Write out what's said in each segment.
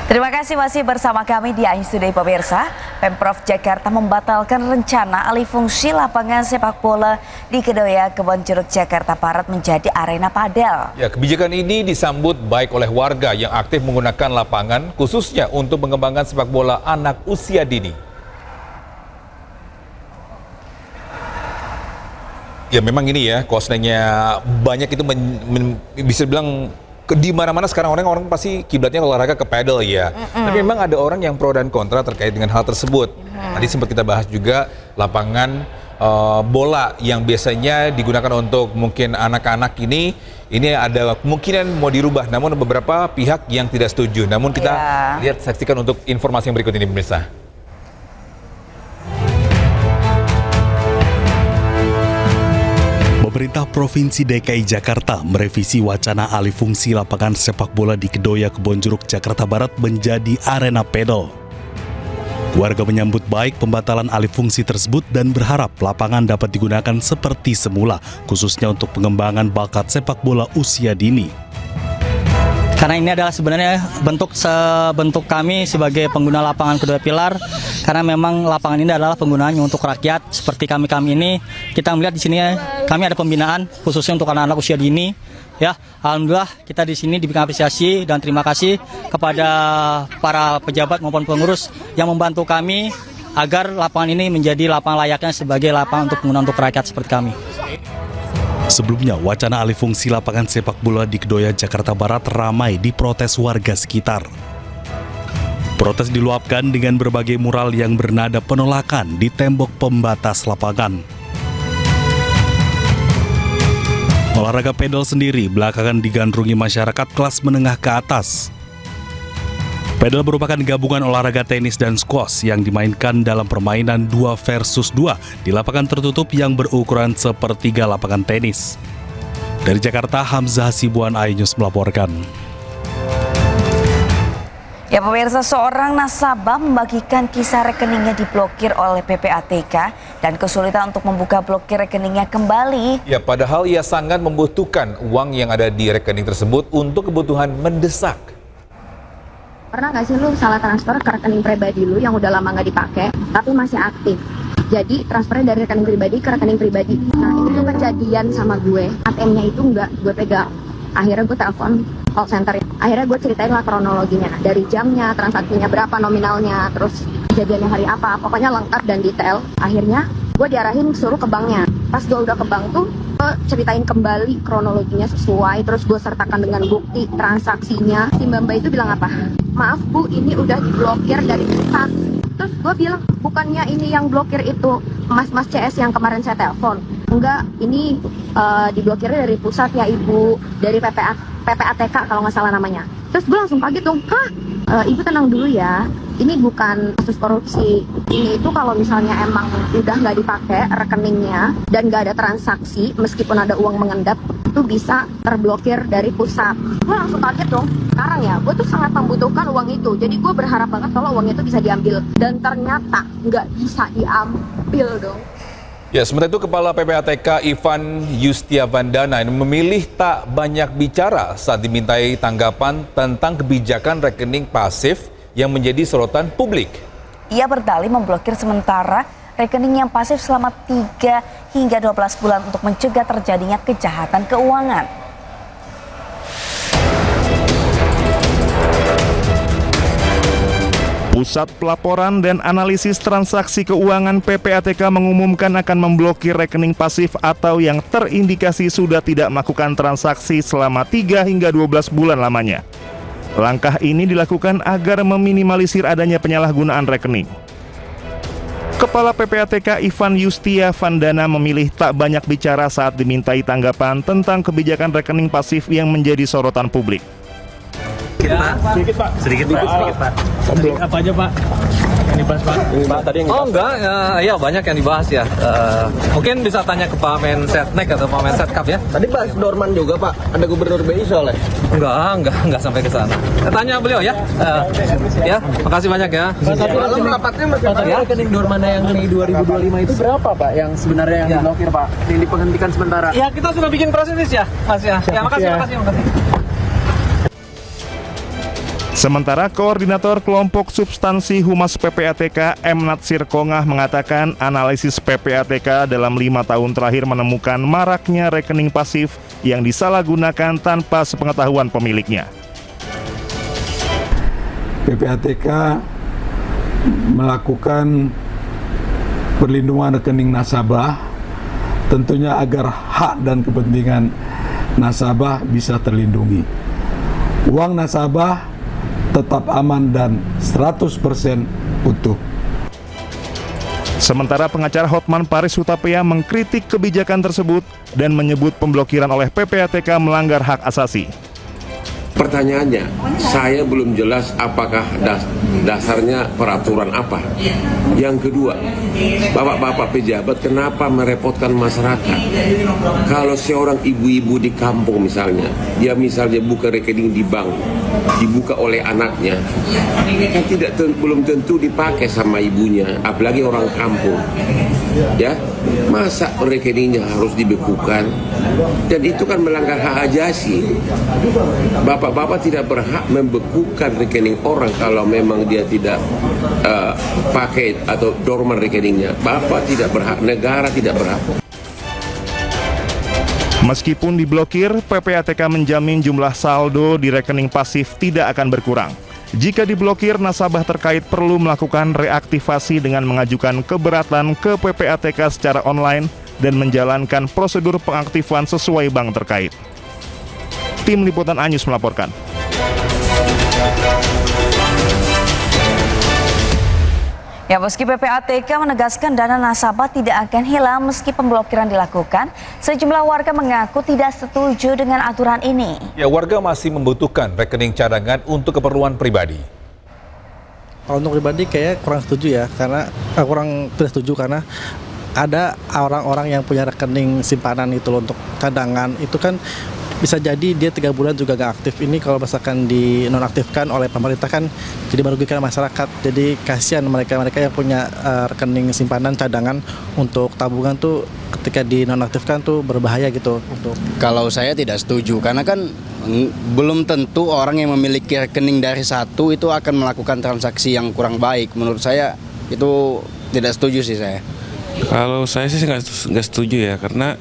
Terima kasih masih bersama kami di AIS Today pemirsa. Pemprov Jakarta membatalkan rencana alih fungsi lapangan sepak bola di Kedoya, Kebonjeruk, Jakarta Barat menjadi arena padel. Ya, kebijakan ini disambut baik oleh warga yang aktif menggunakan lapangan khususnya untuk mengembangkan sepak bola anak usia dini. Ya memang ini ya, kosnya banyak itu bisa bilang di mana-mana sekarang orang pasti kiblatnya olahraga ke padel ya. Tapi memang ada orang yang pro dan kontra terkait dengan hal tersebut. Tadi sempat kita bahas juga lapangan bola yang biasanya digunakan untuk mungkin anak-anak ini ada kemungkinan mau dirubah. Namun beberapa pihak yang tidak setuju. Namun kita lihat saksikan untuk informasi yang berikut ini pemirsa. Pemerintah Provinsi DKI Jakarta merevisi wacana alih fungsi lapangan sepak bola di Kedoya, Kebonjeruk, Jakarta Barat menjadi arena padel. Warga menyambut baik pembatalan alih fungsi tersebut dan berharap lapangan dapat digunakan seperti semula, khususnya untuk pengembangan bakat sepak bola usia dini. Karena ini adalah sebenarnya bentuk kami sebagai pengguna lapangan Kedoya Pilar, karena memang lapangan ini adalah penggunaannya untuk rakyat. Seperti kami ini, kita melihat di sini kami ada pembinaan khususnya untuk anak-anak usia dini. Ya, alhamdulillah kita di sini diberikan apresiasi dan terima kasih kepada para pejabat maupun pengurus yang membantu kami agar lapangan ini menjadi lapangan layaknya sebagai lapangan untuk penggunaan untuk rakyat seperti kami. Sebelumnya, wacana alih fungsi lapangan sepak bola di Kedoya, Jakarta Barat ramai diprotes warga sekitar. Protes diluapkan dengan berbagai mural yang bernada penolakan di tembok pembatas lapangan. Olahraga padel sendiri belakangan digandrungi masyarakat kelas menengah ke atas. Padel merupakan gabungan olahraga tenis dan squash yang dimainkan dalam permainan 2 versus 2 di lapangan tertutup yang berukuran sepertiga lapangan tenis. Dari Jakarta, Hamzah Hasibuan, iNews melaporkan. Ya pemirsa, seorang nasabah membagikan kisah rekeningnya diblokir oleh PPATK dan kesulitan untuk membuka blokir rekeningnya kembali. Ya, padahal ia sangat membutuhkan uang yang ada di rekening tersebut untuk kebutuhan mendesak. Pernah nggak sih lu salah transfer ke rekening pribadi lu yang udah lama nggak dipakai tapi masih aktif? Jadi transfernya dari rekening pribadi ke rekening pribadi. Nah itu kejadian sama gue. ATM-nya itu nggak gue pegang. Akhirnya gue telepon call center. Akhirnya gue ceritain lah kronologinya. Dari jamnya, transaksinya berapa nominalnya, terus kejadiannya hari apa. Pokoknya lengkap dan detail. Akhirnya gue diarahin suruh ke banknya. Pas gue udah ke bank tuh, gue ceritain kembali kronologinya sesuai. Terus gue sertakan dengan bukti transaksinya. Si Mbak itu bilang apa? Maaf Bu, ini udah diblokir dari pusat. Terus gue bilang, bukannya ini yang blokir itu Mas CS yang kemarin saya telepon. Enggak, ini diblokirnya dari pusat ya Ibu, dari PPATK kalau nggak salah namanya. Terus gue langsung kaget dong, Ibu tenang dulu ya, ini bukan kasus korupsi. Ini itu kalau misalnya emang udah nggak dipakai rekeningnya dan nggak ada transaksi, meskipun ada uang mengendap, itu bisa terblokir dari pusat. Gue langsung kaget dong. Sekarang ya, gue tuh sangat membutuhkan uang itu. Jadi gue berharap banget kalau uangnya itu bisa diambil. Dan ternyata nggak bisa diambil dong. Ya, sementara itu Kepala PPATK Ivan Yustiavandana memilih tak banyak bicara saat dimintai tanggapan tentang kebijakan rekening pasif yang menjadi sorotan publik. Ia berdalih memblokir sementara rekening yang pasif selama 3 hingga 12 bulan untuk mencegah terjadinya kejahatan keuangan. Pusat Pelaporan dan Analisis Transaksi Keuangan PPATK mengumumkan akan memblokir rekening pasif atau yang terindikasi sudah tidak melakukan transaksi selama 3 hingga 12 bulan lamanya. Langkah ini dilakukan agar meminimalisir adanya penyalahgunaan rekening. Kepala PPATK Ivan Yustiavandana memilih tak banyak bicara saat dimintai tanggapan tentang kebijakan rekening pasif yang menjadi sorotan publik. Sedikit Pak. Sedikit Pak. Apa aja Pak yang dibahas Pak? Pak tadi yang dibahas. Oh enggak, ya banyak yang dibahas ya. Mungkin bisa tanya ke Pak Mensetnek atau Pak Mensetkap ya. Tadi bahas Dorman juga Pak, ada Gubernur BI soalnya. Enggak sampai ke sana. Tanya beliau ya. Ya, makasih banyak ya. Tapi malam rapatnya masih ya. Rekening Dorman yang Mei 2025 itu berapa Pak yang sebenarnya yang diblokir Pak? Yang dipenghentikan sementara? Ya kita sudah bikin proses ya, Mas ya. Ya makasih. Sementara Koordinator Kelompok Substansi Humas PPATK M. Natsir Kongah mengatakan analisis PPATK dalam 5 tahun terakhir menemukan maraknya rekening pasif yang disalahgunakan tanpa sepengetahuan pemiliknya. PPATK melakukan perlindungan rekening nasabah tentunya agar hak dan kepentingan nasabah bisa terlindungi. Uang nasabah tetap aman dan 100% utuh. Sementara pengacara Hotman Paris Hutapea mengkritik kebijakan tersebut dan menyebut pemblokiran oleh PPATK melanggar hak asasi. Pertanyaannya, saya belum jelas apakah dasarnya peraturan apa. Yang kedua, bapak-bapak pejabat kenapa merepotkan masyarakat? Kalau seorang ibu-ibu di kampung misalnya, dia misalnya buka rekening di bank, dibuka oleh anaknya, kan belum tentu dipakai sama ibunya, apalagi orang kampung. Ya, masa rekeningnya harus dibekukan? Dan itu kan melanggar hak asasi. Bapak-bapak tidak berhak membekukan rekening orang kalau memang dia tidak pakai atau dorman rekeningnya. Bapak tidak berhak, negara tidak berhak. Meskipun diblokir, PPATK menjamin jumlah saldo di rekening pasif tidak akan berkurang. Jika diblokir, nasabah terkait perlu melakukan reaktivasi dengan mengajukan keberatan ke PPATK secara online dan menjalankan prosedur pengaktifan sesuai bank terkait. Tim Liputan Anyus melaporkan. Ya, meski PPATK menegaskan dana nasabah tidak akan hilang meski pemblokiran dilakukan, sejumlah warga mengaku tidak setuju dengan aturan ini. Ya, warga masih membutuhkan rekening cadangan untuk keperluan pribadi. Kalau untuk pribadi kayak kurang setuju ya, karena kurang tidak setuju karena ada orang-orang yang punya rekening simpanan itu loh, untuk cadangan itu kan bisa jadi dia 3 bulan juga gak aktif. Ini kalau misalkan dinonaktifkan oleh pemerintah kan jadi merugikan masyarakat. Jadi kasihan mereka yang punya rekening simpanan cadangan untuk tabungan tuh ketika dinonaktifkan tuh berbahaya gitu. Kalau saya tidak setuju karena kan belum tentu orang yang memiliki rekening dari satu itu akan melakukan transaksi yang kurang baik. Menurut saya itu tidak setuju sih saya. Kalau saya sih nggak setuju ya, karena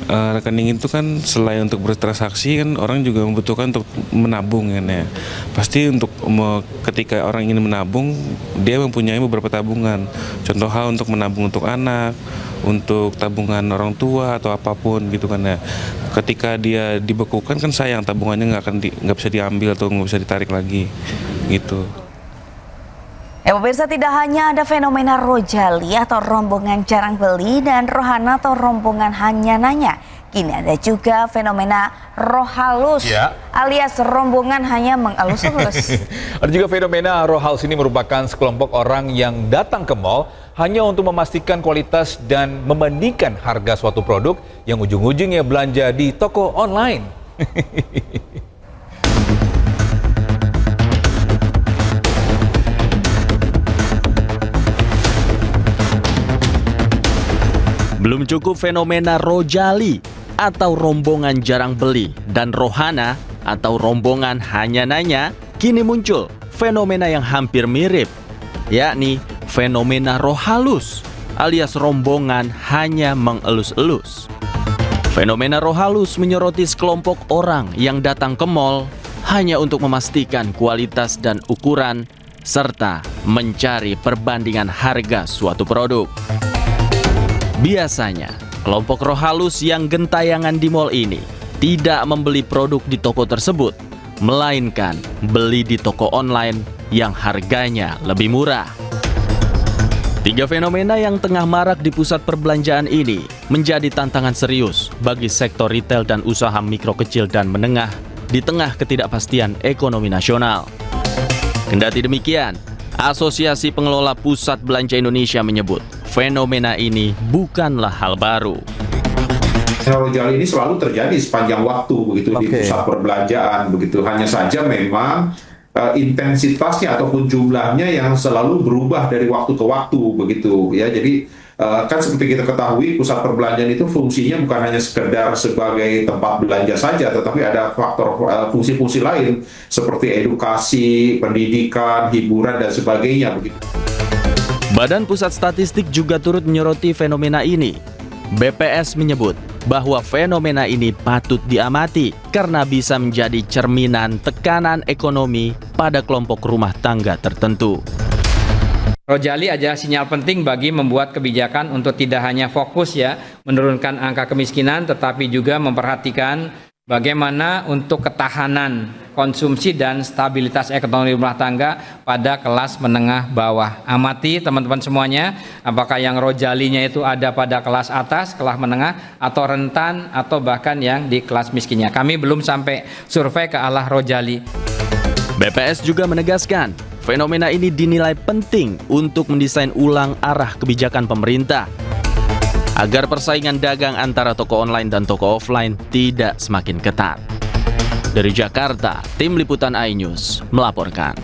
rekening itu kan selain untuk bertransaksi kan orang juga membutuhkan untuk menabung kan ya. Pasti untuk ketika orang ingin menabung dia mempunyai beberapa tabungan. Contoh hal untuk menabung untuk anak, untuk tabungan orang tua atau apapun gitu kan ya. Ketika dia dibekukan kan sayang, tabungannya nggak bisa diambil atau nggak bisa ditarik lagi gitu. Ya, pemirsa, tidak hanya ada fenomena rojali atau rombongan jarang beli dan rohana atau rombongan hanya nanya. Kini ada juga fenomena roh halus, ya, alias rombongan hanya mengelus-elus. Ada juga fenomena roh halus, ini merupakan sekelompok orang yang datang ke mal hanya untuk memastikan kualitas dan membandingkan harga suatu produk yang ujung-ujungnya belanja di toko online. Belum cukup fenomena rojali atau rombongan jarang beli dan rohana atau rombongan hanya nanya, kini muncul fenomena yang hampir mirip, yakni fenomena roh halus alias rombongan hanya mengelus-elus. Fenomena roh halus menyoroti sekelompok orang yang datang ke mal hanya untuk memastikan kualitas dan ukuran serta mencari perbandingan harga suatu produk. Biasanya, kelompok roh halus yang gentayangan di mal ini tidak membeli produk di toko tersebut, melainkan beli di toko online yang harganya lebih murah. 3 fenomena yang tengah marak di pusat perbelanjaan ini menjadi tantangan serius bagi sektor retail dan usaha mikro kecil dan menengah di tengah ketidakpastian ekonomi nasional. Kendati demikian, Asosiasi Pengelola Pusat Belanja Indonesia menyebut fenomena ini bukanlah hal baru. Rojali ini selalu terjadi sepanjang waktu begitu di pusat perbelanjaan begitu. Hanya saja memang intensitasnya ataupun jumlahnya yang selalu berubah dari waktu ke waktu begitu ya. Jadi Kan seperti kita ketahui, pusat perbelanjaan itu fungsinya bukan hanya sekedar sebagai tempat belanja saja, tetapi ada faktor fungsi-fungsi lain seperti edukasi, pendidikan, hiburan, dan sebagainya. Badan Pusat Statistik juga turut menyoroti fenomena ini. BPS menyebut bahwa fenomena ini patut diamati karena bisa menjadi cerminan tekanan ekonomi pada kelompok rumah tangga tertentu. Rojali adalah sinyal penting bagi membuat kebijakan untuk tidak hanya fokus menurunkan angka kemiskinan, tetapi juga memperhatikan bagaimana untuk ketahanan konsumsi dan stabilitas ekonomi rumah tangga pada kelas menengah bawah. Amati teman-teman semuanya, apakah yang rojalinya itu ada pada kelas atas, kelas menengah, atau rentan, atau bahkan yang di kelas miskinnya. Kami belum sampai survei ke arah rojali. BPS juga menegaskan, fenomena ini dinilai penting untuk mendesain ulang arah kebijakan pemerintah agar persaingan dagang antara toko online dan toko offline tidak semakin ketat. Dari Jakarta, tim liputan iNews melaporkan.